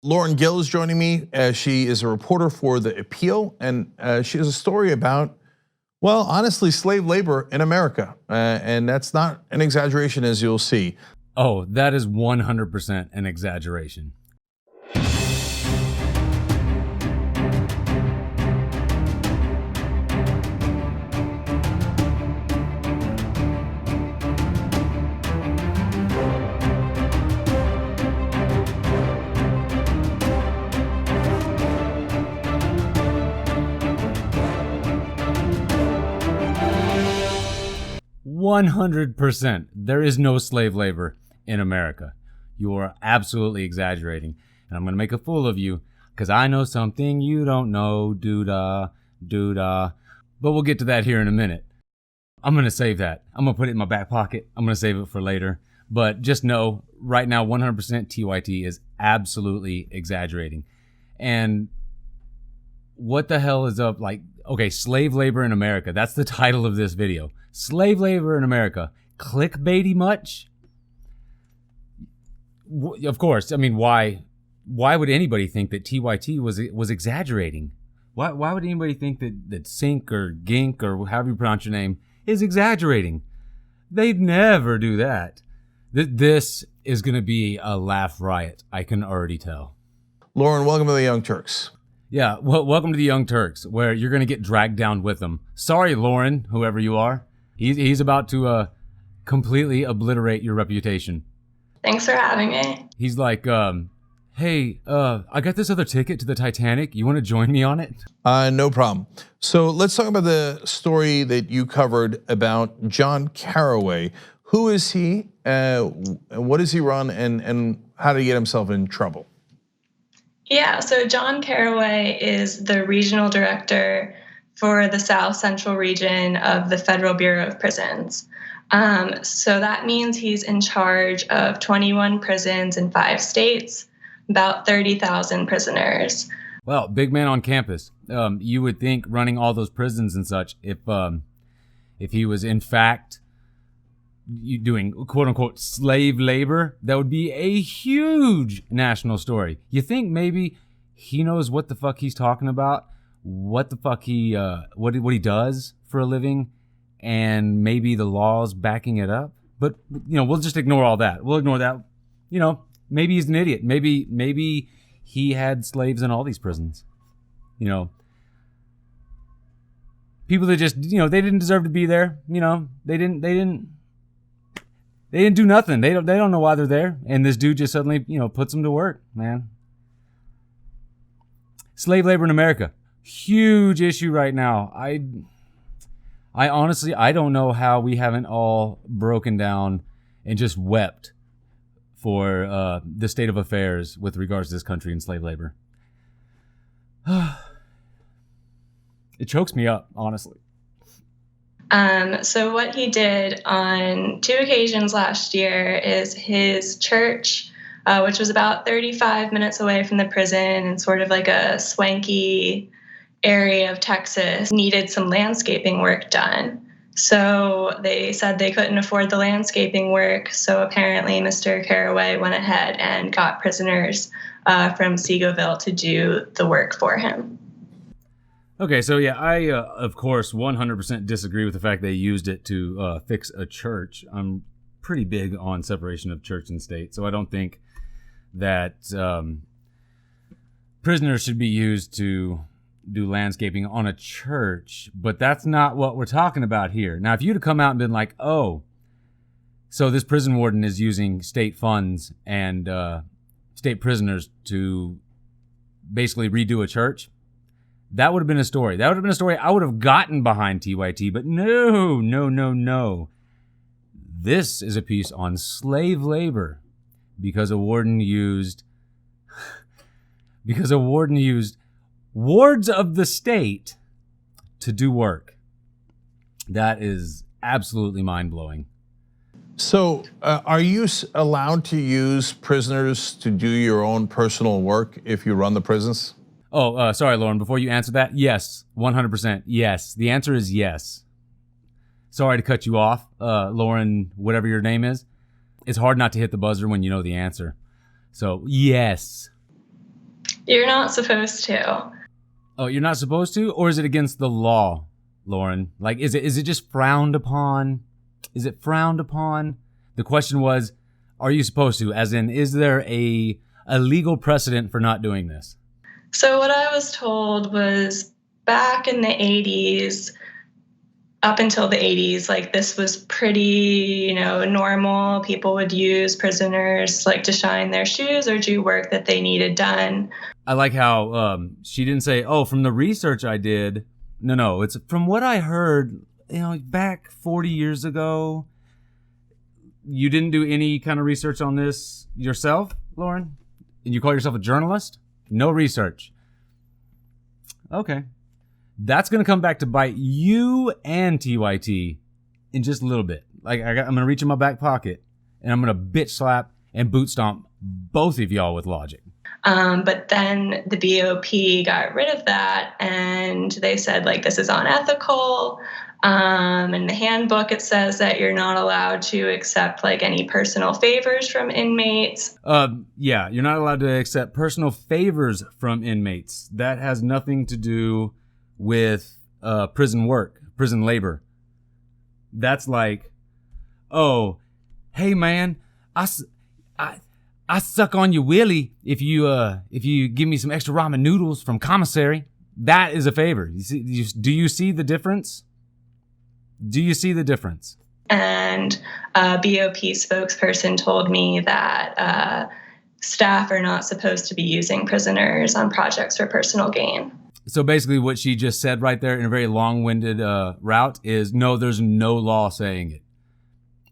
Lauren Gill is joining me. She is a reporter for The Appeal, and she has a story about, well, honestly, slave labor in America. And that's not an exaggeration, as you'll see. Oh, that is 100% an exaggeration. 100%. There is no slave labor in America. You are absolutely exaggerating. And I'm going to make a fool of you because I know something you don't know. Doo-dah, doo-dah. But we'll get to that here in a minute. I'm going to save that. I'm going to put it in my back pocket. I'm going to save it for later. But just know, right now, 100% TYT is absolutely exaggerating. And what the hell is up? Like, okay, slave labor in America. That's the title of this video. Slave labor in America. Clickbaity much? Of course. I mean, why would anybody think that TYT was exaggerating? Why would anybody think that Cenk or Gink or however you pronounce your name is exaggerating? They'd never do that. This is going to be a laugh riot. I can already tell. Lauren, welcome to the Young Turks. Yeah, well, welcome to the Young Turks, where you're going to get dragged down with them. Sorry, Lauren, whoever you are. He's about to completely obliterate your reputation. Thanks for having me. He's like, hey, I got this other ticket to the Titanic. You want to join me on it? No problem. So let's talk about the story that you covered about John Carraway. Who is he? What does he run? And how did he get himself in trouble? Yeah, so John Carraway is the regional director for the South Central region of the Federal Bureau of Prisons. So that means he's in charge of 21 prisons in 5 states, about 30,000 prisoners. Well, big man on campus. You would think running all those prisons and such, if he was in fact doing quote unquote slave labor, that would be a huge national story. You think maybe he knows what the fuck he's talking about, what the fuck what he does for a living, and maybe the laws backing it up? But we'll just ignore all that. We'll ignore that. Maybe he's an idiot. Maybe he had slaves in all these prisons. People that just they didn't deserve to be there. They didn't do nothing. They don't know why they're there, and this dude just suddenly puts them to work. Man, slave labor in America, huge issue right now. I honestly don't know how we haven't all broken down and just wept for the state of affairs with regards to this country and slave labor. It chokes me up, honestly. So what he did on 2 occasions last year is his church, which was about 35 minutes away from the prison and sort of like a swanky area of Texas, needed some landscaping work done. So they said they couldn't afford the landscaping work. So apparently Mr. Carraway went ahead and got prisoners from Seagoville to do the work for him. Okay, so yeah, I, of course, 100% disagree with the fact they used it to fix a church. I'm pretty big on separation of church and state, so I don't think that prisoners should be used to do landscaping on a church, but that's not what we're talking about here. Now, if you'd have come out and been like, oh, so this prison warden is using state funds and state prisoners to basically redo a church, that would have been a story. That would have been a story I would have gotten behind TYT, but no. This is a piece on slave labor because a warden used wards of the state to do work. That is absolutely mind-blowing. So are you allowed to use prisoners to do your own personal work if you run the prisons? Oh, sorry, Lauren, before you answer that, yes, 100%, yes. The answer is yes. Sorry to cut you off, Lauren, whatever your name is. It's hard not to hit the buzzer when you know the answer. So, yes. You're not supposed to. Oh, you're not supposed to? Or is it against the law, Lauren? Like, is it just frowned upon? Is it frowned upon? The question was, are you supposed to? As in, is there a legal precedent for not doing this? So what I was told was back in the 80s, up until the 80s, like this was pretty, normal. People would use prisoners like to shine their shoes or do work that they needed done. I like how she didn't say, oh, from the research I did. No, it's from what I heard, back 40 years ago. You didn't do any kind of research on this yourself, Lauren? And you call yourself a journalist? No research. Okay. That's going to come back to bite you and TYT in just a little bit. Like I'm going to reach in my back pocket and I'm going to bitch slap and boot stomp both of y'all with logic. But then the BOP got rid of that and they said, like, this is unethical. In the handbook, it says that you're not allowed to accept like any personal favors from inmates. Yeah, you're not allowed to accept personal favors from inmates. That has nothing to do with prison work, prison labor. That's like, oh, hey man, I suck on your willy if you give me some extra ramen noodles from commissary. That is a favor. Do you see the difference? Do you see the difference? And a BOP spokesperson told me that staff are not supposed to be using prisoners on projects for personal gain. So basically what she just said right there in a very long-winded route is no, there's no law saying it.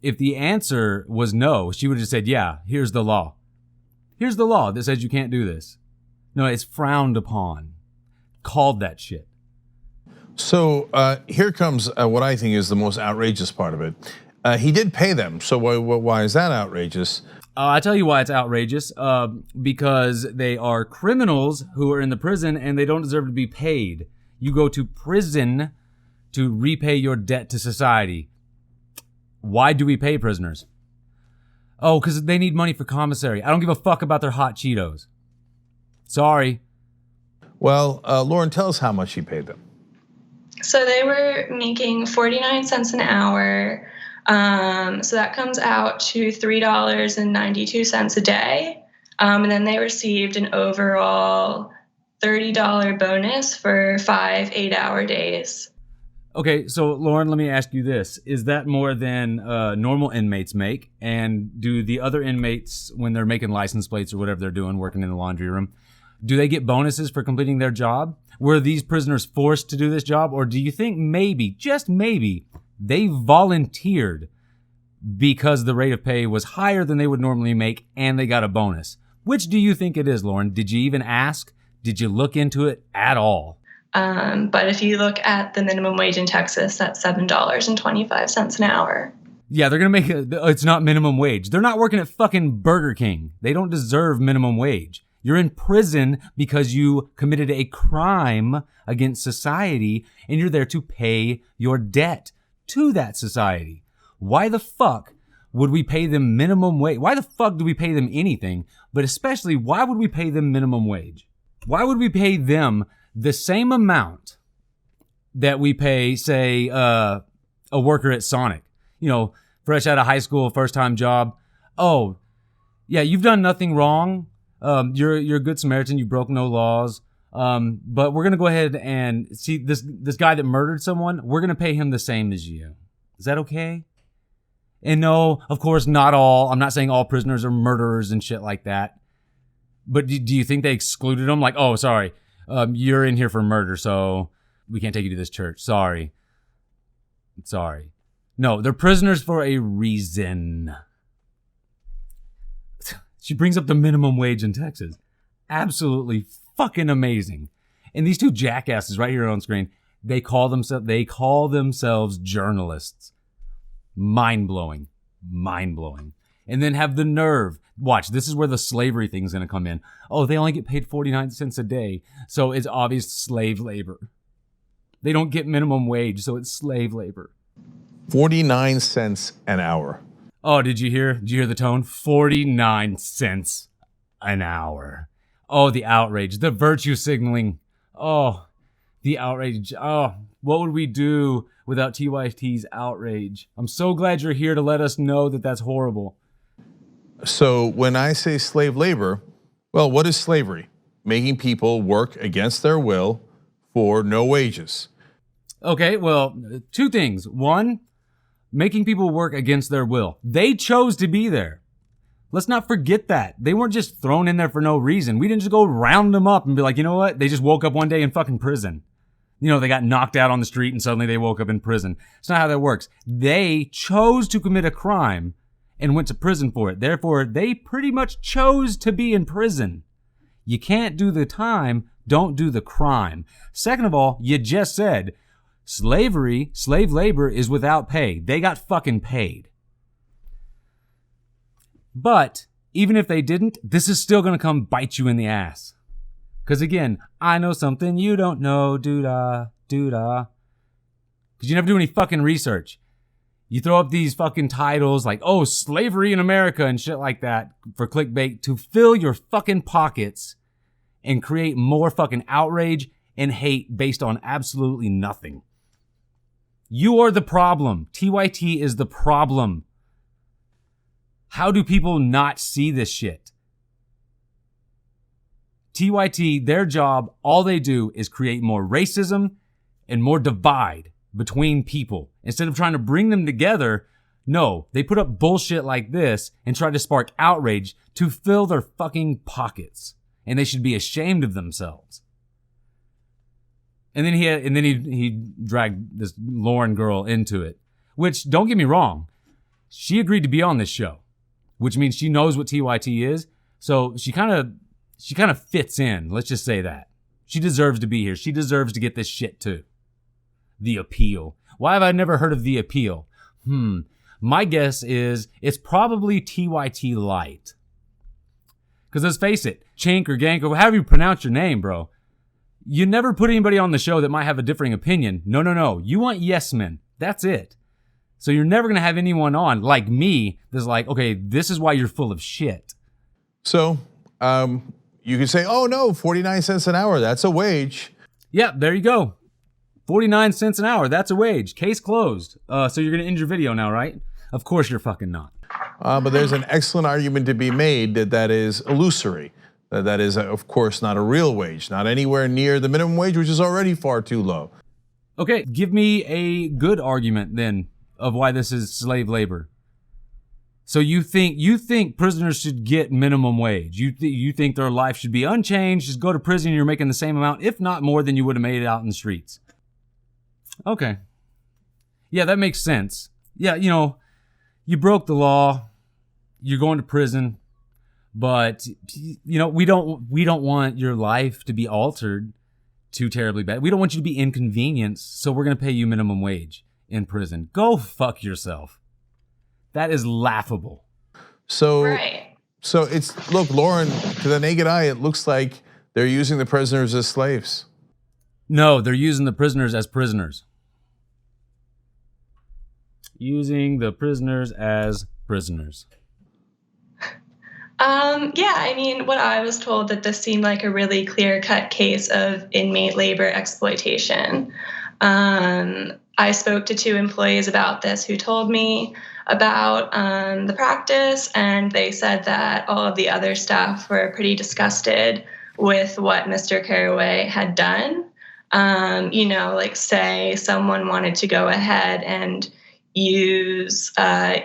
If the answer was no, she would have just said, yeah, here's the law. Here's the law that says you can't do this. No, it's frowned upon. Called that shit. So here comes what I think is the most outrageous part of it. He did pay them, so why is that outrageous? I tell you why it's outrageous. Because they are criminals who are in the prison and they don't deserve to be paid. You go to prison to repay your debt to society. Why do we pay prisoners? Oh, because they need money for commissary. I don't give a fuck about their hot Cheetos. Sorry. Well, Lauren, tell us how much he paid them. So they were making 49 cents an hour. So that comes out to $3.92 a day. And then they received an overall $30 bonus for 5 8-hour days. Okay, so Lauren, let me ask you this. Is that more than normal inmates make? And do the other inmates, when they're making license plates or whatever they're doing, working in the laundry room, do they get bonuses for completing their job? Were these prisoners forced to do this job? Or do you think maybe, just maybe, they volunteered because the rate of pay was higher than they would normally make and they got a bonus? Which do you think it is, Lauren? Did you even ask? Did you look into it at all? But if you look at the minimum wage in Texas, that's $7.25 an hour. Yeah, they're going to make it's not minimum wage. They're not working at fucking Burger King. They don't deserve minimum wage. You're in prison because you committed a crime against society and you're there to pay your debt to that society. Why the fuck would we pay them minimum wage? Why the fuck do we pay them anything? But especially, why would we pay them minimum wage? Why would we pay them the same amount that we pay, say, a worker at Sonic? Fresh out of high school, first time job. Oh, yeah, you've done nothing wrong. You're a good Samaritan. You broke no laws. But we're gonna go ahead and see this guy that murdered someone. We're gonna pay him the same as you. Is that okay? And no, of course, not all. I'm not saying all prisoners are murderers and shit like that. But do you think they excluded them? Like, oh, sorry, you're in here for murder, so we can't take you to this church. Sorry. No, they're prisoners for a reason. She brings up the minimum wage in Texas. Absolutely fucking amazing. And these two jackasses right here on screen, they call themselves journalists. Mind-blowing. And then have the nerve. Watch, this is where the slavery thing's going to come in. Oh, they only get paid 49 cents a day, so it's obvious slave labor. They don't get minimum wage, so it's slave labor. 49 cents an hour. Oh, did you hear the tone? 49 cents an hour. Oh, the outrage, the virtue signaling. Oh, the outrage. Oh, what would we do without TYT's outrage? I'm so glad you're here to let us know that that's horrible. So when I say slave labor, well, what is slavery? Making people work against their will for no wages. Okay, well, two things. One, making people work against their will. They chose to be there. Let's not forget that. They weren't just thrown in there for no reason. We didn't just go round them up and be like, you know what? They just woke up one day in fucking prison. You know, they got knocked out on the street and suddenly they woke up in prison. It's not how that works. They chose to commit a crime and went to prison for it. Therefore, they pretty much chose to be in prison. You can't do the time, don't do the crime. Second of all, you just said slave labor is without pay. They got fucking paid. But even if they didn't, this is still gonna come bite you in the ass. Cause again, I know something you don't know, doo-dah, doo-dah. Cause you never do any fucking research. You throw up these fucking titles like, oh, slavery in America and shit like that for clickbait to fill your fucking pockets and create more fucking outrage and hate based on absolutely nothing. You are the problem. TYT is the problem. How do people not see this shit? TYT, their job, all they do is create more racism and more divide between people. Instead of trying to bring them together, no, they put up bullshit like this and try to spark outrage to fill their fucking pockets. And they should be ashamed of themselves. And then he dragged this Lauren girl into it, which, don't get me wrong, she agreed to be on this show, which means she knows what TYT is. So she kind of fits in. Let's just say that. She deserves to be here. She deserves to get this shit too. The Appeal. Why have I never heard of The Appeal? My guess is it's probably TYT Light. Because let's face it, Cenk or Gank or however you pronounce your name, bro. You never put anybody on the show that might have a differing opinion. No. You want yes men. That's it. So you're never going to have anyone on like me that's like, okay, this is why you're full of shit. So you can say, oh no, 49 cents an hour, that's a wage. Yeah, there you go. 49 cents an hour, that's a wage. Case closed. So you're going to end your video now, right? Of course you're fucking not. But there's an excellent argument to be made that is illusory. That is, of course, not a real wage, not anywhere near the minimum wage, which is already far too low. Okay, give me a good argument then of why this is slave labor. So you think prisoners should get minimum wage? You think their life should be unchanged? Just go to prison, you're making the same amount, if not more, than you would have made it out in the streets. Okay. Yeah, that makes sense. Yeah, you know, you broke the law, you're going to prison, but you know, we don't want your life to be altered too terribly bad. We don't want you to be inconvenienced, so we're going to pay you minimum wage in prison. Go fuck yourself. That is laughable. So, Right. So it's, look, Lauren, to the naked eye, it looks like they're using the prisoners as slaves. No, they're using the prisoners as prisoners. Using the prisoners as prisoners. Yeah, I mean, what I was told that this seemed like a really clear-cut case of inmate labor exploitation. I spoke to 2 employees about this who told me about the practice, and they said that all of the other staff were pretty disgusted with what Mr. Carraway had done. You know, like say someone wanted to go ahead and use,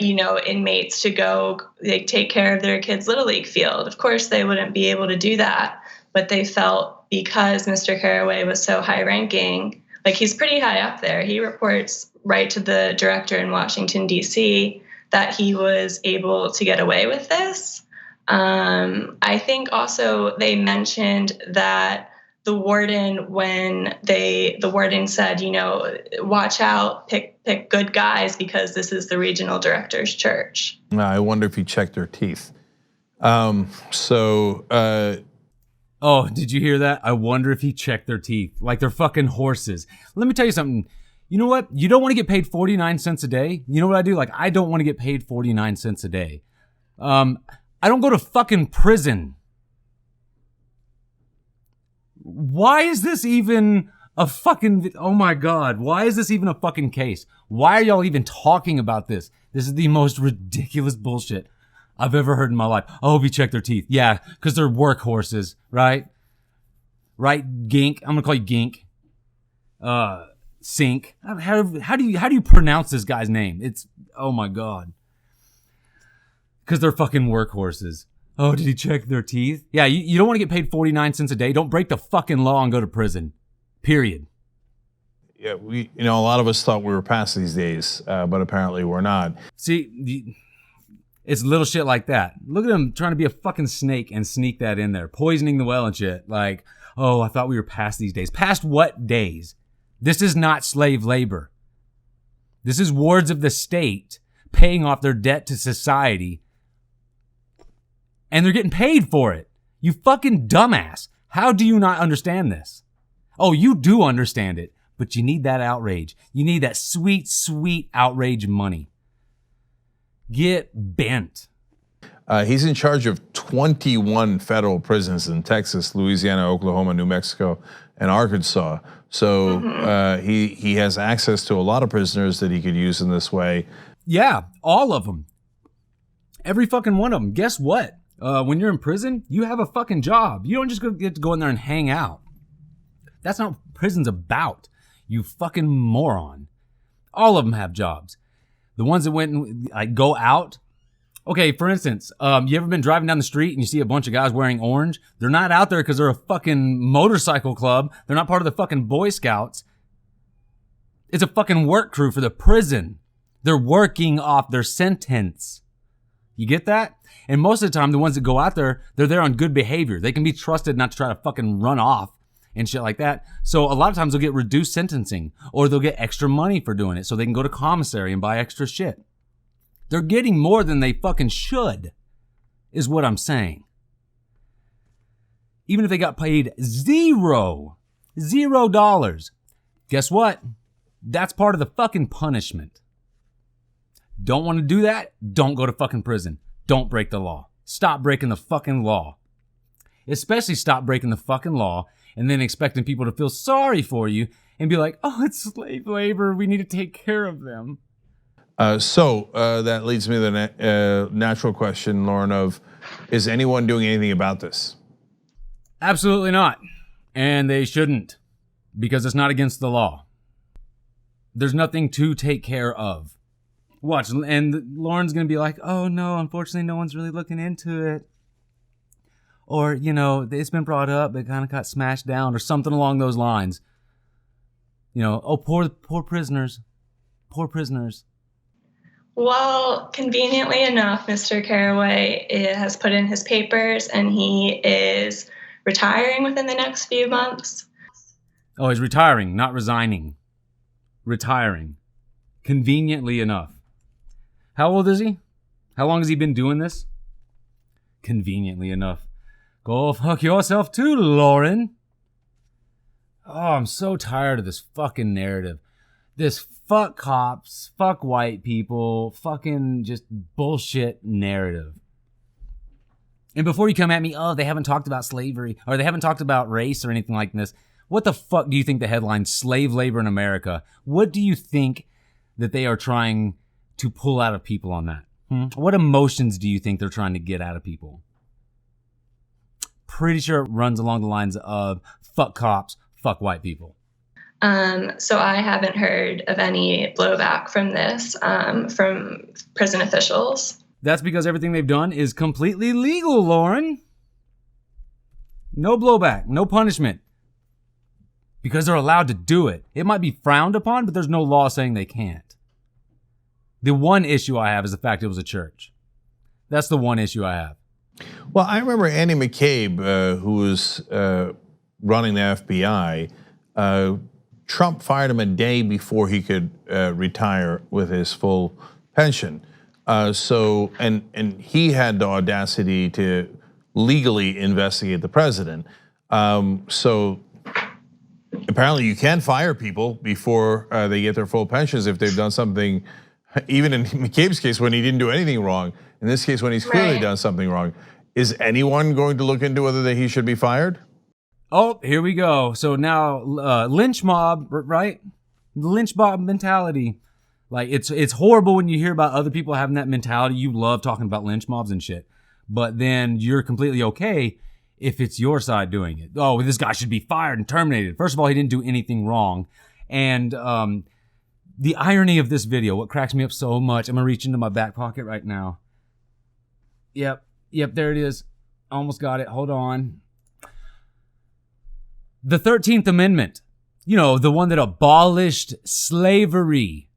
you know, inmates to go like take care of their kids' Little League field. Of course, they wouldn't be able to do that, but they felt because Mr. Carraway was so high ranking, like he's pretty high up there. He reports right to the director in Washington, D.C., that he was able to get away with this. I think also they mentioned that the warden, when the warden said, you know, watch out, pick good guys because this is the regional director's church. I wonder if he checked their teeth. Oh, did you hear that? I wonder if he checked their teeth. Like they're fucking horses. Let me tell you something. You know what? You don't want to get paid 49 cents a day. You know what I do? Like, I don't want to get paid 49 cents a day. I don't go to fucking prison. Why is this even a fucking, oh my God, why is this even a fucking case? Why are y'all even talking about this? This is the most ridiculous bullshit I've ever heard in my life. I hope you check their teeth. Yeah, because they're workhorses, right? Right, Gink? I'm gonna call you Gink. Sink. How do you pronounce this guy's name? It's, oh my God. Because they're fucking workhorses. Oh, did he check their teeth? Yeah, you don't want to get paid 49 cents a day. Don't break the fucking law and go to prison. Period. Yeah, a lot of us thought we were past these days, but apparently we're not. See, it's little shit like that. Look at him trying to be a fucking snake and sneak that in there, poisoning the well and shit. Like, oh, I thought we were past these days. Past what days? This is not slave labor. This is wards of the state paying off their debt to society, and they're getting paid for it. You fucking dumbass. How do you not understand this? Oh, you do understand it, but you need that outrage. You need that sweet, sweet outrage money. Get bent. He's in charge of 21 federal prisons in Texas, Louisiana, Oklahoma, New Mexico, and Arkansas. So he has access to a lot of prisoners that he could use in this way. Yeah, all of them. Every fucking one of them. Guess what? When you're in prison, you have a fucking job. You don't just get to go in there and hang out. That's not what prison's about, you fucking moron. All of them have jobs. The ones that went and go out. Okay, for instance, you ever been driving down the street and you see a bunch of guys wearing orange? They're not out there because they're a fucking motorcycle club. They're not part of the fucking Boy Scouts. It's a fucking work crew for the prison. They're working off their sentence. You get that? And most of the time, the ones that go out there, they're there on good behavior. They can be trusted not to try to fucking run off and shit like that. So a lot of times they'll get reduced sentencing, or they'll get extra money for doing it so they can go to commissary and buy extra shit. They're getting more than they fucking should, is what I'm saying. Even if they got paid $0, guess what? That's part of the fucking punishment. Don't want to do that? Don't go to fucking prison. Don't break the law. Stop breaking the fucking law. Especially stop breaking the fucking law and then expecting people to feel sorry for you and be like, oh, it's slave labor. We need to take care of them. So that leads me to the natural question, Lauren, of is anyone doing anything about this? Absolutely not. And they shouldn't, because it's not against the law. There's nothing to take care of. Watch, and Lauren's going to be like, oh no, unfortunately no one's really looking into it. Or, it's been brought up, but it kind of got smashed down or something along those lines. Oh, poor prisoners. Poor prisoners. Well, conveniently enough, Mr. Caraway has put in his papers and he is retiring within the next few months. Oh, he's retiring, not resigning. Retiring. Conveniently enough. How old is he? How long has he been doing this? Conveniently enough. Go fuck yourself too, Lauren. Oh, I'm so tired of this fucking narrative. This fuck cops, fuck white people, fucking just bullshit narrative. And before you come at me, oh, they haven't talked about slavery or they haven't talked about race or anything like this. What the fuck do you think the headline, slave labor in America, what do you think that they are trying to pull out of people on that? What emotions do you think they're trying to get out of people? Pretty sure it runs along the lines of fuck cops, fuck white people. So I haven't heard of any blowback from this, from prison officials. That's because everything they've done is completely legal, Lauren. No blowback, no punishment. Because they're allowed to do it. It might be frowned upon, but there's no law saying they can't. The one issue I have is the fact it was a church. That's the one issue I have. Well, I remember Andy McCabe, who was running the FBI. Trump fired him a day before he could retire with his full pension. And he had the audacity to legally investigate the president. So apparently you can fire people before they get their full pensions if they've done something, even in McCabe's case when he didn't do anything wrong. In this case when he's clearly done something wrong. Is anyone going to look into whether he should be fired? Oh, here we go. So now, lynch mob, right? Lynch mob mentality. Like, it's horrible when you hear about other people having that mentality. You love talking about lynch mobs and shit. But then you're completely okay if it's your side doing it. Oh, this guy should be fired and terminated. First of all, he didn't do anything wrong. And the irony of this video, what cracks me up so much, I'm going to reach into my back pocket right now. Yep, there it is. Almost got it. Hold on. The 13th Amendment. You know, the one that abolished slavery.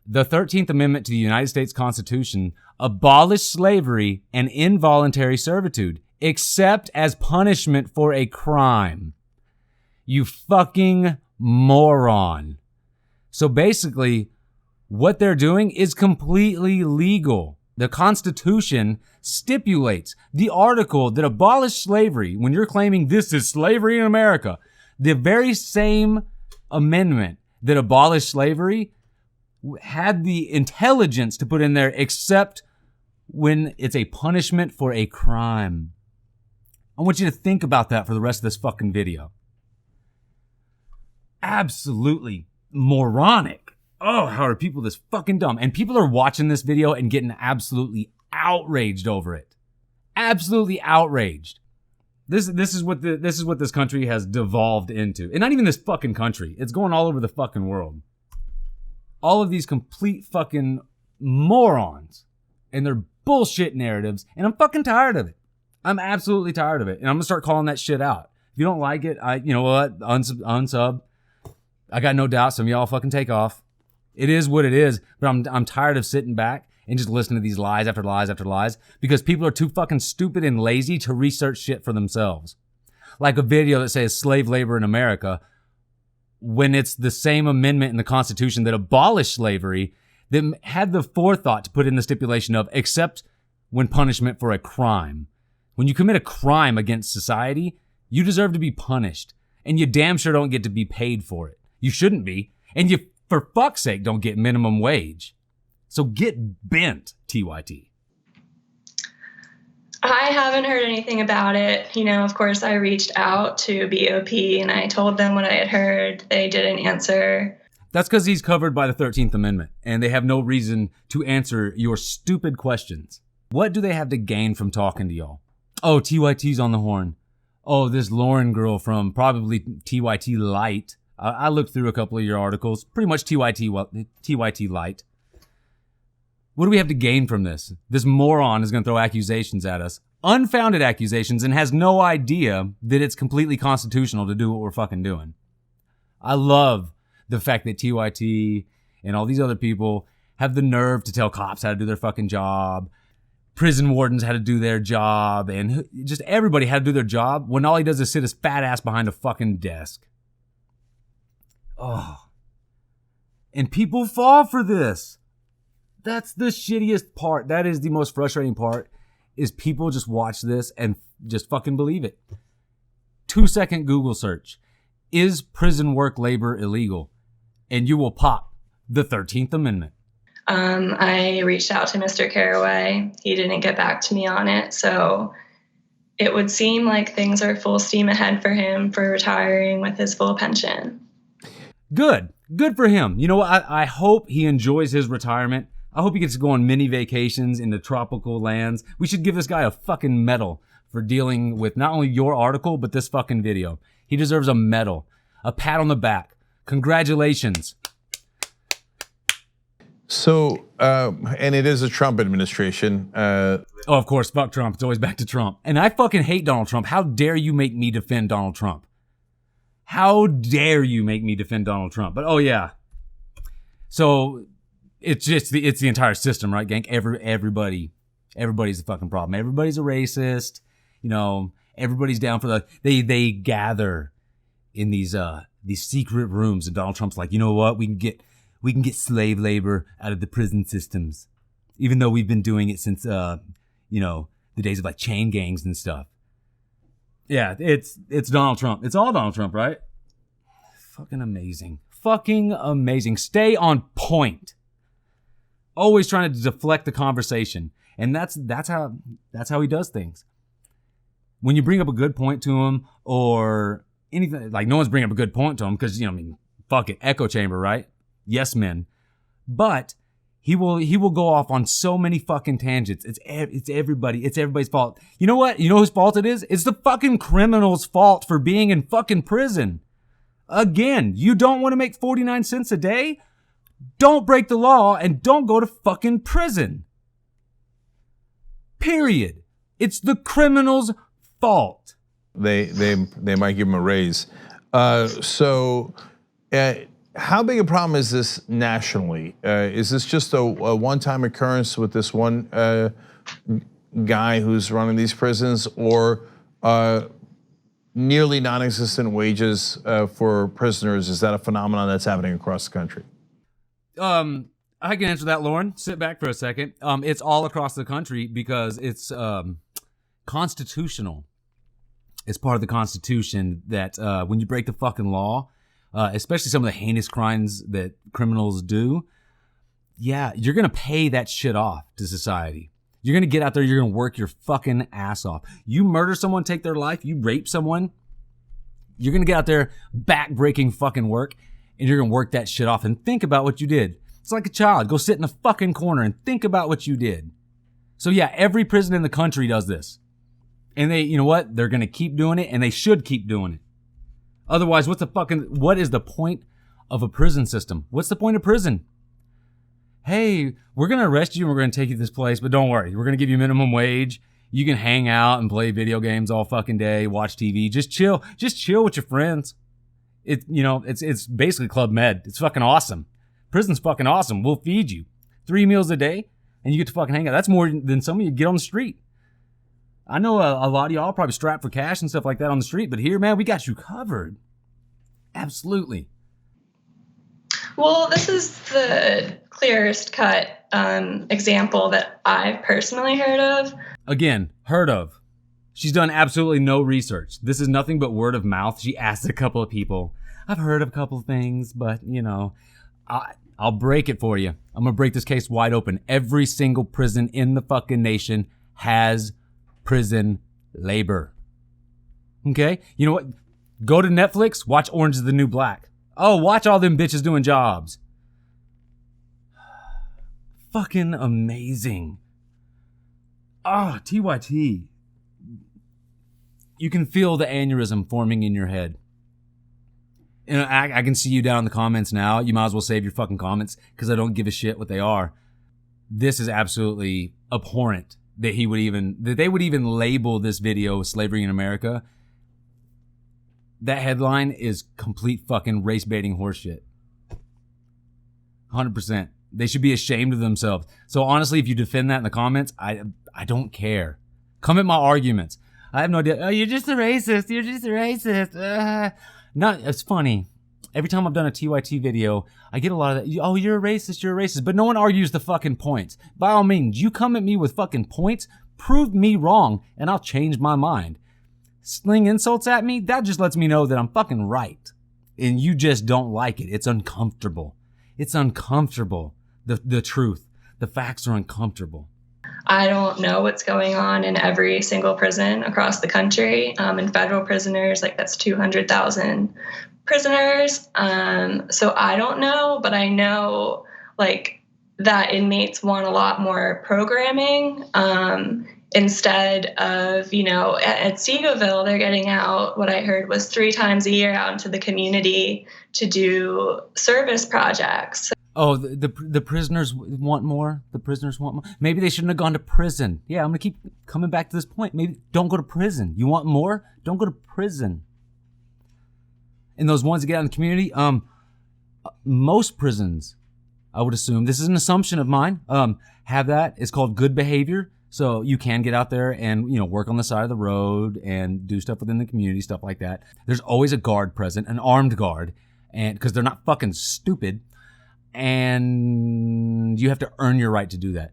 The 13th Amendment to the United States Constitution abolished slavery and involuntary servitude, except as punishment for a crime. You fucking moron. So basically, what they're doing is completely legal. The Constitution stipulates the article that abolished slavery. When you're claiming this is slavery in America, the very same amendment that abolished slavery had the intelligence to put in there, except when it's a punishment for a crime. I want you to think about that for the rest of this fucking video. Absolutely moronic. Oh, how are people this fucking dumb? And people are watching this video and getting absolutely outraged over it. Absolutely outraged. This is what this country has devolved into. And not even this fucking country. It's going all over the fucking world. All of these complete fucking morons and their bullshit narratives, and I'm fucking tired of it. I'm absolutely tired of it, and I'm gonna start calling that shit out. If you don't like it, you know what? Unsub. I got no doubt some of y'all fucking take off. It is what it is, but I'm tired of sitting back and just listening to these lies after lies after lies because people are too fucking stupid and lazy to research shit for themselves. Like a video that says slave labor in America, when it's the same amendment in the Constitution that abolished slavery, that had the forethought to put in the stipulation of except when punishment for a crime. When you commit a crime against society, you deserve to be punished. And you damn sure don't get to be paid for it. You shouldn't be. And you, for fuck's sake, don't get minimum wage. So get bent, TYT. I haven't heard anything about it. You know, of course, I reached out to BOP and I told them what I had heard. They didn't answer. That's because he's covered by the 13th Amendment, and they have no reason to answer your stupid questions. What do they have to gain from talking to y'all? Oh, TYT's on the horn. Oh, this Lauren girl from probably TYT Light. I looked through a couple of your articles. Pretty much TYT Light. What do we have to gain from this? This moron is going to throw accusations at us. Unfounded accusations, and has no idea that it's completely constitutional to do what we're fucking doing. I love the fact that TYT and all these other people have the nerve to tell cops how to do their fucking job, prison wardens how to do their job, and just everybody how to do their job when all he does is sit his fat ass behind a fucking desk. Oh. And people fall for this. That's the shittiest part. That is the most frustrating part, is people just watch this and just fucking believe it. 2-second Google search. Is prison work labor illegal? And you will pop the 13th Amendment. I reached out to Mr. Caraway. He didn't get back to me on it. So it would seem like things are full steam ahead for him for retiring with his full pension. Good. Good for him. You know what? I hope he enjoys his retirement. I hope he gets to go on mini vacations in the tropical lands. We should give this guy a fucking medal for dealing with not only your article, but this fucking video. He deserves a medal. A pat on the back. Congratulations. So, and it is a Trump administration. Oh, of course, fuck Trump. It's always back to Trump. And I fucking hate Donald Trump. How dare you make me defend Donald Trump? How dare you make me defend Donald Trump? But oh yeah. So it's the entire system, right, gang? Everybody's the fucking problem. Everybody's a racist. You know, everybody's down for they gather in these secret rooms, and Donald Trump's like, you know what? We can get slave labor out of the prison systems, even though we've been doing it since the days of like chain gangs and stuff. Yeah, it's Donald Trump. It's all Donald Trump, right? Fucking amazing. Fucking amazing. Stay on point. Always trying to deflect the conversation. And that's how he does things. When you bring up a good point to him or anything, like no one's bringing up a good point to him because, fuck it, echo chamber, right? Yes, men. But he will go off on so many fucking tangents. It's everybody's fault. You know what? You know whose fault it is? It's the fucking criminal's fault for being in fucking prison. Again, you don't want to make 49 cents a day? Don't break the law and don't go to fucking prison. Period. It's the criminal's fault. They might give him a raise. How big a problem is this nationally? Is this just a one-time occurrence with this one guy who's running these prisons, or nearly non-existent wages for prisoners? Is that a phenomenon that's happening across the country? I can answer that, Lauren. Sit back for a second. It's all across the country because it's constitutional. It's part of the Constitution that when you break the fucking law, especially some of the heinous crimes that criminals do, yeah, you're gonna pay that shit off to society. You're gonna get out there, you're gonna work your fucking ass off. You murder someone, take their life, you rape someone, you're gonna get out there, back-breaking fucking work, and you're gonna work that shit off and think about what you did. It's like a child. Go sit in a fucking corner and think about what you did. So yeah, every prison in the country does this. And they, you know what? They're gonna keep doing it, and they should keep doing it. Otherwise, what is the point of a prison system? What's the point of prison? Hey, we're gonna arrest you and we're gonna take you to this place, but don't worry, we're gonna give you minimum wage. You can hang out and play video games all fucking day, watch TV, just chill with your friends. It's basically Club Med. It's fucking awesome. Prison's fucking awesome. We'll feed you 3 meals a day and you get to fucking hang out. That's more than some of you get on the street. I know a lot of y'all probably strapped for cash and stuff like that on the street, but here, man, we got you covered. Absolutely. Well, this is the clearest cut example that I've personally heard of. Again, heard of. She's done absolutely no research. This is nothing but word of mouth. She asked a couple of people. I've heard of a couple of things, but, I'll break it for you. I'm going to break this case wide open. Every single prison in the fucking nation has prison labor. Okay? You know what? Go to Netflix, watch Orange is the New Black. Oh, watch all them bitches doing jobs. Fucking amazing. TYT. You can feel the aneurysm forming in your head. I can see you down in the comments now. You might as well save your fucking comments because I don't give a shit what they are. This is absolutely abhorrent that they would even label this video slavery in America. That headline is complete fucking race baiting horseshit. 100%. They should be ashamed of themselves. So honestly, if you defend that in the comments, I don't care. Come at my arguments. I have no idea. Oh, you're just a racist. You're just a racist. It's funny. Every time I've done a TYT video, I get a lot of that. Oh, you're a racist. You're a racist. But no one argues the fucking points. By all means, you come at me with fucking points, prove me wrong, and I'll change my mind. Sling insults at me, that just lets me know that I'm fucking right. And you just don't like it. It's uncomfortable. It's uncomfortable. The truth. The facts are uncomfortable. I don't know what's going on in every single prison across the country. In federal prisoners, that's 200,000 prisoners. So I don't know, but I know that inmates want a lot more programming. Instead of, at Seagoville, they're getting out, what I heard was 3 times a year out into the community to do service projects. Oh, the prisoners want more? The prisoners want more? Maybe they shouldn't have gone to prison. Yeah, I'm going to keep coming back to this point. Maybe don't go to prison. You want more? Don't go to prison. And those ones that get out in the community, most prisons, I would assume, this is an assumption of mine, have that. It's called good behavior. So you can get out there and, work on the side of the road and do stuff within the community, stuff like that. There's always a guard present, an armed guard, and because they're not fucking stupid. And you have to earn your right to do that.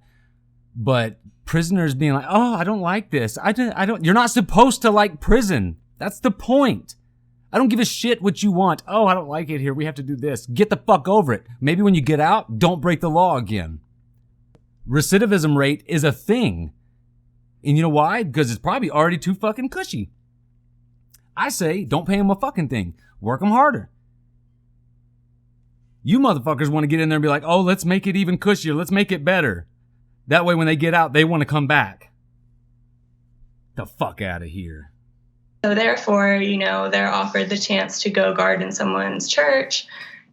But prisoners being like, oh, I don't like this. I don't, you're not supposed to like prison. That's the point. I don't give a shit what you want. Oh, I don't like it here. We have to do this. Get the fuck over it. Maybe when you get out, don't break the law again. Recidivism rate is a thing. And you know why? Because it's probably already too fucking cushy. I say, don't pay them a fucking thing. Work them harder. You motherfuckers want to get in there and be like, oh, let's make it even cushier. Let's make it better. That way when they get out, they want to come back. The fuck out of here. So therefore, they're offered the chance to go guard in someone's church.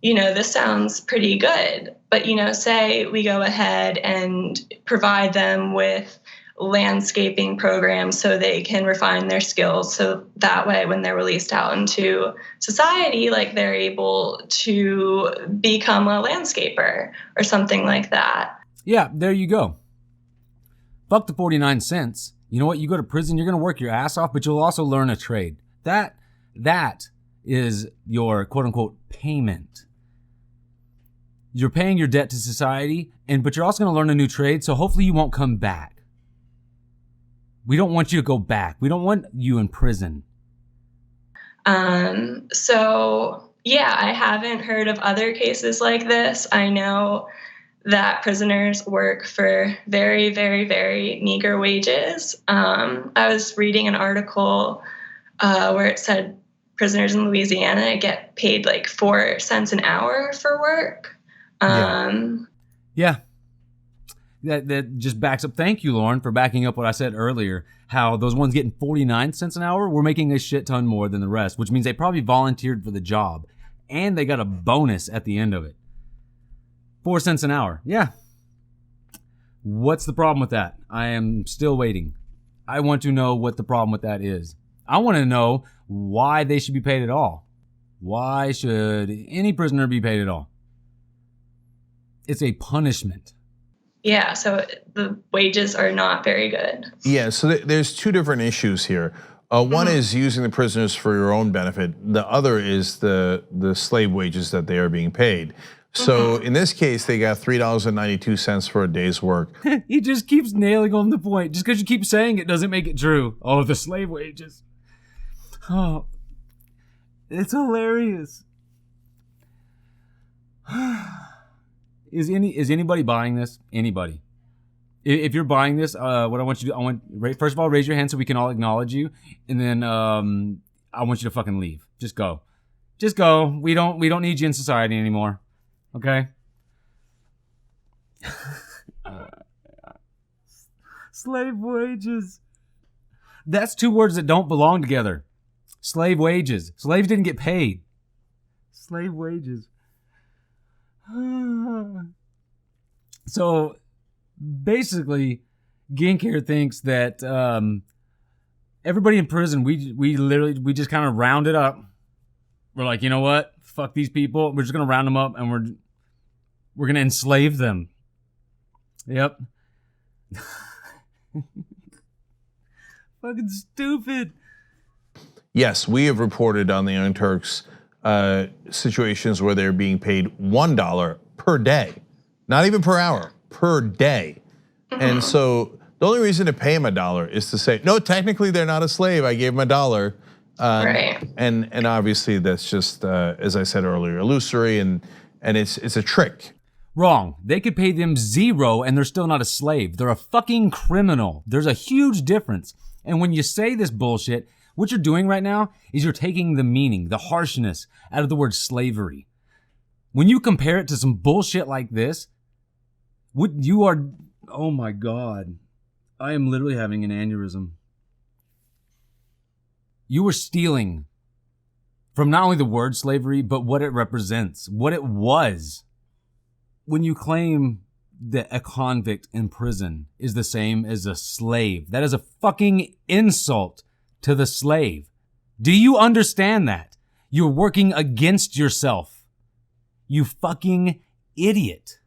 This sounds pretty good. But, say we go ahead and provide them with landscaping programs so they can refine their skills. So that way, when they're released out into society, like they're able to become a landscaper or something like that. Yeah, there you go. Fuck the 49 cents. You know what? You go to prison, you're going to work your ass off, but you'll also learn a trade. That is your quote unquote payment. You're paying your debt to society, but you're also going to learn a new trade, so hopefully you won't come back. We don't want you to go back. We don't want you in prison. So, yeah, I haven't heard of other cases like this. I know that prisoners work for very, very, very meager wages. I was reading an article where it said prisoners in Louisiana get paid like 4 cents an hour for work. Yeah. That just backs up. Thank you, Lauren, for backing up what I said earlier. How those ones getting 49 cents an hour were making a shit ton more than the rest, which means they probably volunteered for the job. And they got a bonus at the end of it. 4 cents an hour. Yeah. What's the problem with that? I am still waiting. I want to know what the problem with that is. I want to know why they should be paid at all. Why should any prisoner be paid at all? It's a punishment. Yeah, so the wages are not very good. Yeah, so there's two different issues here. One is using the prisoners for your own benefit. The other is the slave wages that they are being paid. So in this case, they got $3.92 for a day's work. He just keeps nailing on the point. Just because you keep saying it doesn't make it true. Oh, the slave wages. Oh, it's hilarious. Is anybody buying this? Anybody? If you're buying this, what I want you to do, first of all, raise your hand so we can all acknowledge you, and then I want you to fucking leave. Just go. Just go. We don't need you in society anymore. Okay? Slave wages. That's two words that don't belong together. Slave wages. Slaves didn't get paid. Slave wages. So basically, Gink here thinks that everybody in prison, we just kind of round it up. We're like, you know what? Fuck these people. We're just gonna round them up and we're gonna enslave them. Yep. Fucking stupid. Yes, we have reported on the Young Turks situations where they're being paid $1 per day, not even per hour, per day. And so the only reason to pay them $1 is to say, no, technically they're not a slave. I gave them $1. Right. And obviously that's just, as I said earlier, illusory and it's a trick. Wrong. They could pay them $0 and they're still not a slave. They're a fucking criminal. There's a huge difference. And when you say this bullshit, what you're doing right now is you're taking the meaning, the harshness out of the word slavery. When you compare it to some bullshit like this, oh my God, I am literally having an aneurysm. You were stealing from not only the word slavery, but what it represents, what it was. When you claim that a convict in prison is the same as a slave, that is a fucking insult to the slave. Do you understand that? You're working against yourself. You fucking idiot.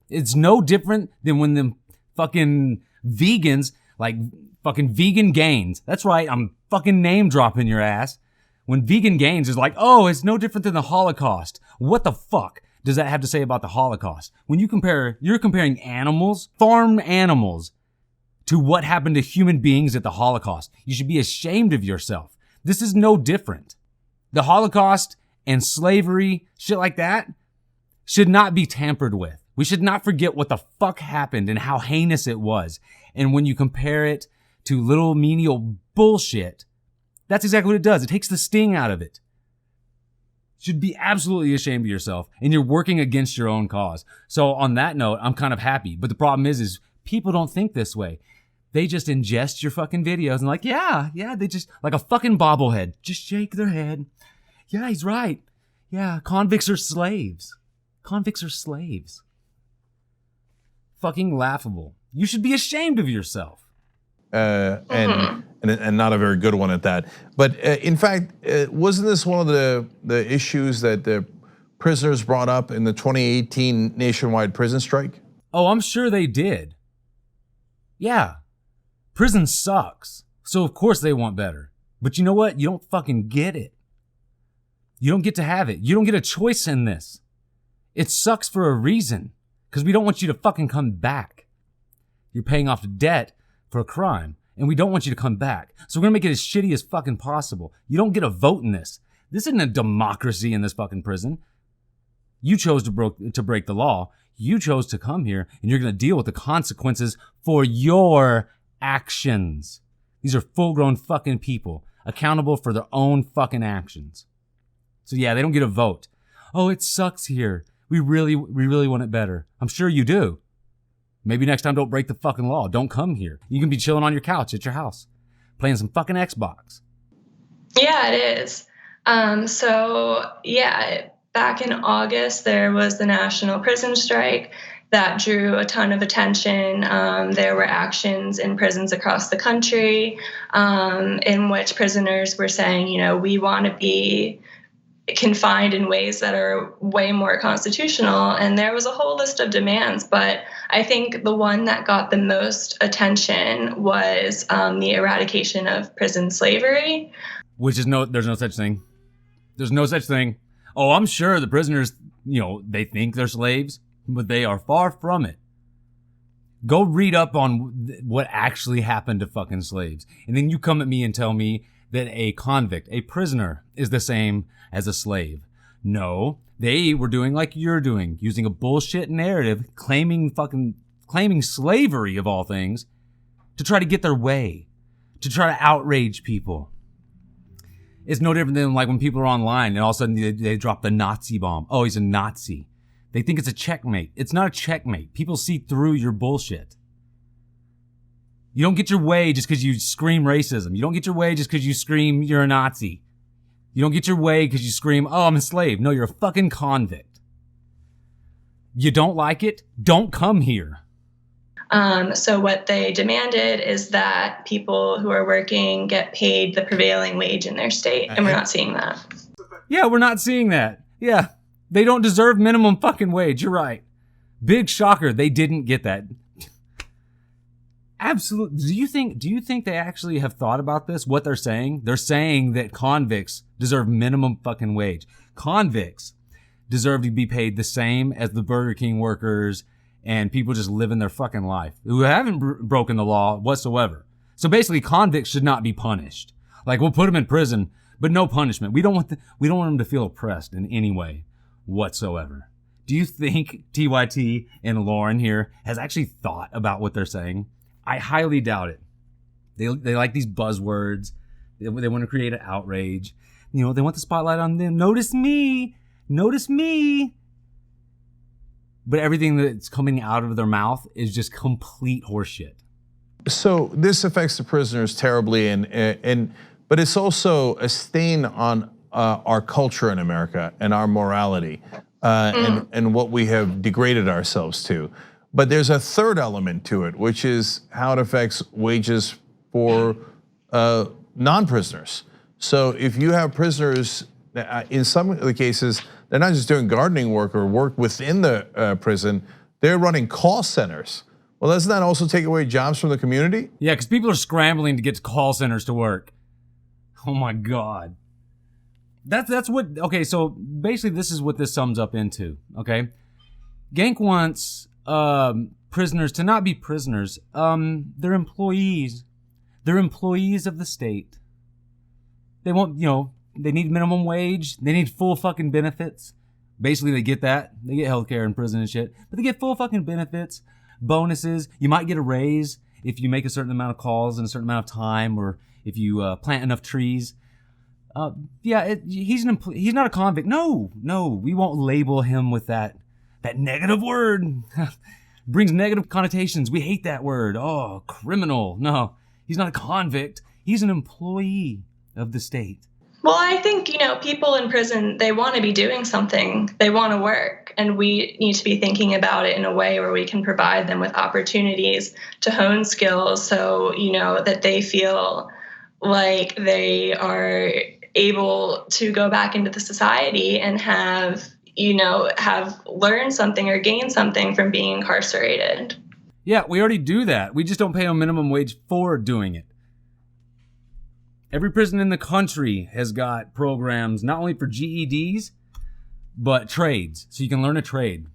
It's no different than when the fucking vegans, like fucking Vegan Gains. That's right, I'm fucking name dropping your ass. When Vegan Gains is like, oh, it's no different than the Holocaust. What the fuck does that have to say about the Holocaust? When you're comparing animals, farm animals, to what happened to human beings at the Holocaust. You should be ashamed of yourself. This is no different. The Holocaust and slavery, shit like that, should not be tampered with. We should not forget what the fuck happened and how heinous it was. And when you compare it to little menial bullshit, that's exactly what it does. It takes the sting out of it. You should be absolutely ashamed of yourself, and you're working against your own cause. So on that note, I'm kind of happy. But the problem is people don't think this way. They just ingest your fucking videos and like, yeah, they just, like a fucking bobblehead, just shake their head. Yeah, he's right. Yeah, convicts are slaves. Convicts are slaves. Fucking laughable. You should be ashamed of yourself. And not a very good one at that. But in fact, wasn't this one of the issues that the prisoners brought up in the 2018 nationwide prison strike? Oh, I'm sure they did. Yeah. Prison sucks. So of course they want better. But you know what? You don't fucking get it. You don't get to have it. You don't get a choice in this. It sucks for a reason. Because we don't want you to fucking come back. You're paying off debt for a crime, and we don't want you to come back. So we're gonna make it as shitty as fucking possible. You don't get a vote in this. This isn't a democracy in this fucking prison. You chose to break the law. You chose to come here, and you're gonna deal with the consequences for your actions. These are full-grown fucking people, accountable for their own fucking actions. So yeah, they don't get a vote. Oh, it sucks here. We really want it better. I'm sure you do. Maybe next time don't break the fucking law. Don't come here. You can be chilling on your couch at your house, playing some fucking Xbox. Yeah, it is. So yeah, back in August, there was the national prison strike that drew a ton of attention. There were actions in prisons across the country in which prisoners were saying, you know, we want to be confined in ways that are way more constitutional. And there was a whole list of demands, but I think the one that got the most attention was the eradication of prison slavery. Which is there's no such thing. There's no such thing. Oh, I'm sure the prisoners, they think they're slaves, but they are far from it. Go read up on what actually happened to fucking slaves. And then you come at me and tell me that a convict, a prisoner, is the same as a slave. No, they were doing like you're doing, using a bullshit narrative, claiming slavery of all things, to try to get their way, to try to outrage people. It's no different than like when people are online and all of a sudden they drop the Nazi bomb. Oh, he's a Nazi. They think it's a checkmate. It's not a checkmate. People see through your bullshit. You don't get your way just because you scream racism. You don't get your way just because you scream you're a Nazi. You don't get your way because you scream, oh, I'm a slave. No, you're a fucking convict. You don't like it? Don't come here. So what they demanded is that people who are working get paid the prevailing wage in their state, and we're not seeing that. Yeah, we're not seeing that. Yeah, they don't deserve minimum fucking wage. You're right. Big shocker. They didn't get that. Absolutely. Do you think they actually have thought about this? What they're saying? They're saying that convicts deserve minimum fucking wage. Convicts deserve to be paid the same as the Burger King workers and people just living their fucking life who haven't broken the law whatsoever. So basically, convicts should not be punished. Like, we'll put them in prison, but no punishment. We don't want them to feel oppressed in any way whatsoever. Do you think TYT and Lauren here has actually thought about what they're saying? I highly doubt it. They like these buzzwords. They want to create an outrage. They want the spotlight on them. Notice me. Notice me. But everything that's coming out of their mouth is just complete horseshit. So this affects the prisoners terribly, but it's also a stain on our culture in America and our morality and what we have degraded ourselves to. But there's a third element to it, which is how it affects wages for non-prisoners. So if you have prisoners, in some of the cases, they're not just doing gardening work or work within the prison, they're running call centers. Well, doesn't that also take away jobs from the community? Yeah, because people are scrambling to get to call centers to work. Oh my God. That's what, okay, so basically this is what this sums up into, okay? Genk wants prisoners to not be prisoners. They're employees. They're employees of the state. They want, they need minimum wage. They need full fucking benefits. Basically, they get that. They get healthcare in prison and shit. But they get full fucking benefits, bonuses. You might get a raise if you make a certain amount of calls in a certain amount of time, or if you plant enough trees. He's not a convict. No, we won't label him with that negative word. Brings negative connotations. We hate that word. Oh, criminal. No, he's not a convict. He's an employee of the state. Well, I think, people in prison, they want to be doing something. They want to work. And we need to be thinking about it in a way where we can provide them with opportunities to hone skills so, that they feel like they are able to go back into the society and have learned something or gained something from being incarcerated. Yeah, we already do that. We just don't pay them minimum wage for doing it. Every prison in the country has got programs not only for GEDs, but trades, so you can learn a trade.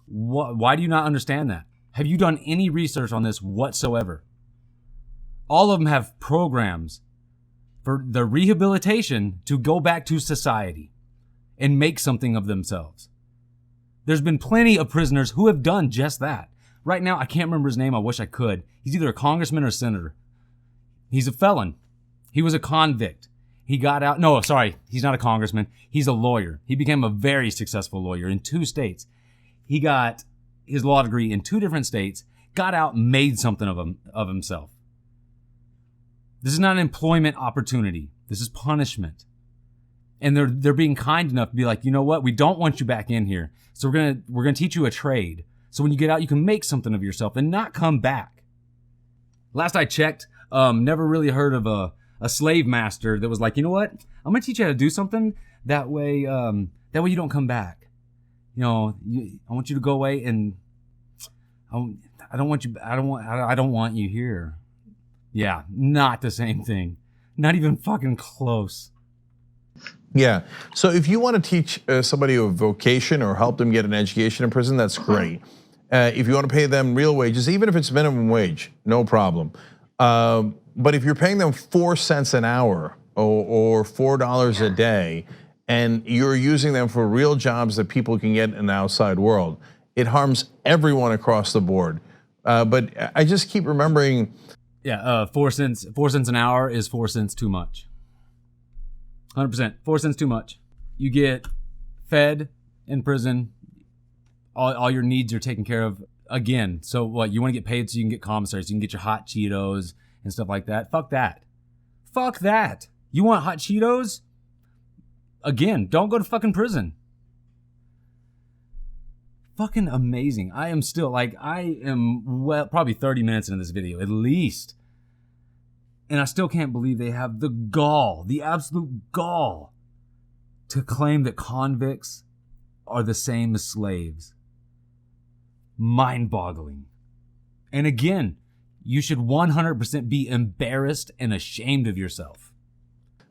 Why do you not understand that? Have you done any research on this whatsoever? All of them have programs for the rehabilitation to go back to society and make something of themselves. There's been plenty of prisoners who have done just that. Right now, I can't remember his name. I wish I could. He's either a congressman or a senator. He's a felon. He was a convict. He got out. No, sorry. He's not a congressman. He's a lawyer. He became a very successful lawyer in 2 states. He got his law degree in 2 different states, got out, made something of himself. This is not an employment opportunity. This is punishment. And they're being kind enough to be like, you know what? We don't want you back in here. So we're gonna teach you a trade. So when you get out, you can make something of yourself and not come back. Last I checked, never really heard of a slave master that was like, you know what? I'm gonna teach you how to do something that way you don't come back. I want you to go away, and I don't want you here. Yeah, not the same thing. Not even fucking close. Yeah. So if you want to teach somebody a vocation or help them get an education in prison, that's great. If you want to pay them real wages, even if it's minimum wage, no problem. But if you're paying them 4 cents an hour or $4 a day, and you're using them for real jobs that people can get in the outside world, it harms everyone across the board. But I just keep remembering. Yeah, 4 cents an hour is 4 cents too much. 100%, 4 cents too much. You get fed in prison. All your needs are taken care of again. So what, you want to get paid so you can get commissary, so you can get your hot Cheetos and stuff like that? Fuck that. Fuck that. You want hot Cheetos? Again, don't go to fucking prison. Fucking amazing. I am probably 30 minutes into this video, at least. And I still can't believe they have the gall, the absolute gall, to claim that convicts are the same as slaves. Mind-boggling. And again, you should 100% be embarrassed and ashamed of yourself.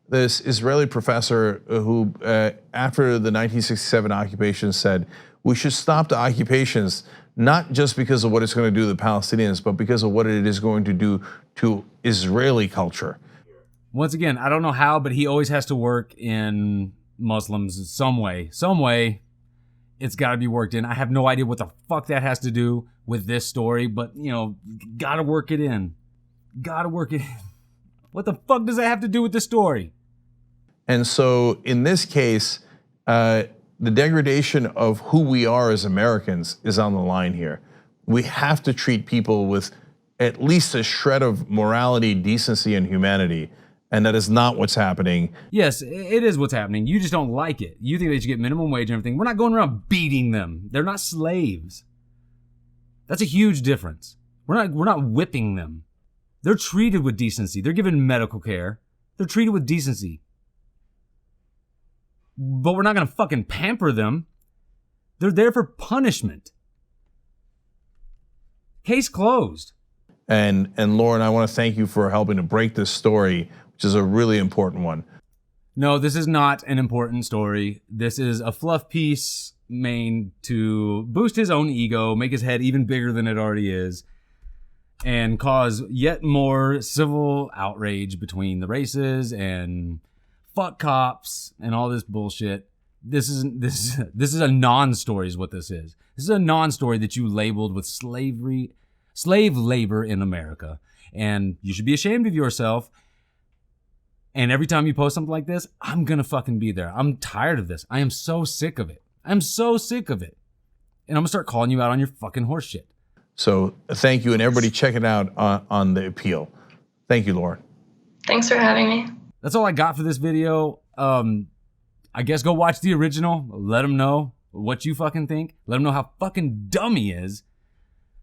This Israeli professor who, after the 1967 occupation, said, we should stop the occupations, not just because of what it's going to do to the Palestinians, but because of what it is going to do to Israeli culture. Once again, I don't know how, but he always has to work in Muslims some way. Some way, it's got to be worked in. I have no idea what the fuck that has to do with this story, but, gotta work it in. Gotta work it in. What the fuck does that have to do with the story? And so, in this case, the degradation of who we are as Americans is on the line here. We have to treat people with at least a shred of morality, decency, and humanity. And that is not what's happening. Yes, it is what's happening. You just don't like it. You think they should get minimum wage and everything. We're not going around beating them. They're not slaves. That's a huge difference. We're not whipping them. They're treated with decency. They're given medical care. They're treated with decency. But we're not going to fucking pamper them. They're there for punishment. Case closed. And Lauren, I want to thank you for helping to break this story, which is a really important one. No, this is not an important story. This is a fluff piece made to boost his own ego, make his head even bigger than it already is, and cause yet more civil outrage between the races and fuck cops and all this bullshit. this is a non-story is what this is. This is a non-story that you labeled with slave labor in America. And you should be ashamed of yourself. And every time you post something like this, I'm gonna fucking be there. I'm tired of this. I am so sick of it. I'm so sick of it. And I'm gonna start calling you out on your fucking horse shit. So thank you, and everybody check it out on the appeal. Thank you, Lauren. Thanks for having me. That's all I got for this video. I guess go watch the original. Let them know what you fucking think. Let them know how fucking dumb he is.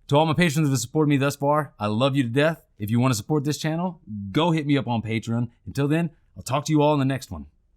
To all my patrons that have supported me thus far, I love you to death. If you want to support this channel, go hit me up on Patreon. Until then, I'll talk to you all in the next one.